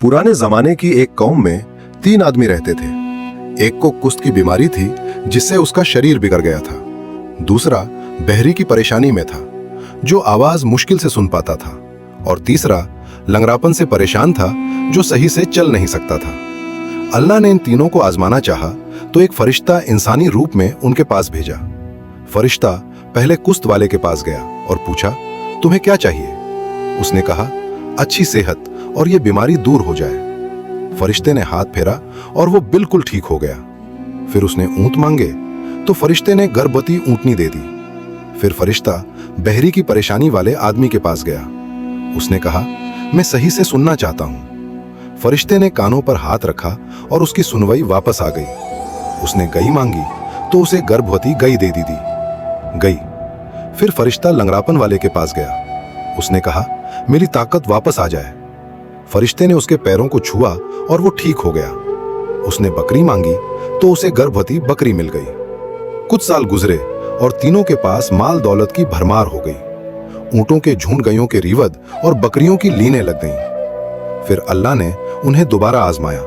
पुराने जमाने की एक कौम में 3 आदमी रहते थे। एक को कुष्ठ की बीमारी थी जिससे उसका शरीर बिगड़ गया था। दूसरा बहरी की परेशानी में था जो आवाज मुश्किल से सुन पाता था, और तीसरा लंगड़ापन से परेशान था जो सही से चल नहीं सकता था। अल्लाह ने इन तीनों को आजमाना चाहा तो एक फरिश्ता इंसानी रूप में उनके पास भेजा। फरिश्ता पहले कुष्ठ वाले के पास गया और पूछा, तुम्हें क्या चाहिए? उसने कहा, अच्छी सेहत और ये बीमारी दूर हो जाए। फरिश्ते ने हाथ फेरा और वो बिल्कुल ठीक हो गया। फिर उसने ऊंट मांगे तो फरिश्ते ने गर्भवती ऊंटनी दे दी। फिर फरिश्ता बहरी की परेशानी वाले आदमी के पास गया। उसने कहा, मैं सही से सुनना चाहता हूं। फरिश्ते ने कानों पर हाथ रखा और उसकी सुनवाई वापस आ गई। उसने गई मांगी तो उसे गर्भवती गाय दे दी गई। फिर फरिश्ता लंगड़ापन वाले के पास गया। उसने कहा, मेरी ताकत वापस आ जाए। फरिश्ते ने उसके पैरों को छुआ और वो ठीक हो गया। उसने बकरी मांगी तो उसे गर्भवती बकरी मिल गई। कुछ साल गुजरे और तीनों के पास माल दौलत की भरमार हो गई। ऊंटों के झुंड गायों के रिवद और बकरियों की लीनें लग गईं। फिर अल्लाह ने उन्हें दोबारा आजमाया।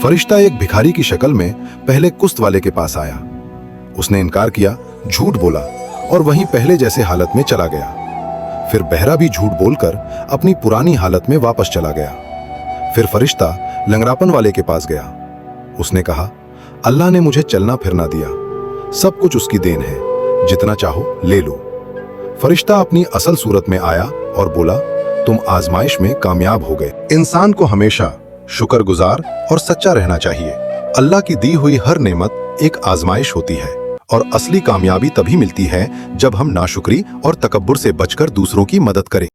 फरिश्ता एक भिखारी की शक्ल में पहले कुष्ठ वाले के पास आया। उसने इनकार किया, झूठ बोला और वहीं पहले जैसे हालत में चला गया। फिर बहरा भी झूठ बोलकर अपनी पुरानी हालत में वापस चला गया। फिर फरिश्ता लंगड़ापन वाले के पास गया। उसने कहा, अल्लाह ने मुझे चलना फिरना दिया, सब कुछ उसकी देन है, जितना चाहो ले लो। फरिश्ता अपनी असल सूरत में आया और बोला, तुम आजमाइश में कामयाब हो गए। इंसान को हमेशा शुक्रगुजार और सच्चा रहना चाहिए। अल्लाह की दी हुई हर नेमत एक आजमाइश होती है और असली कामयाबी तभी मिलती है जब हम नाशुक्री और तकब्बुर से बचकर दूसरों की मदद करें।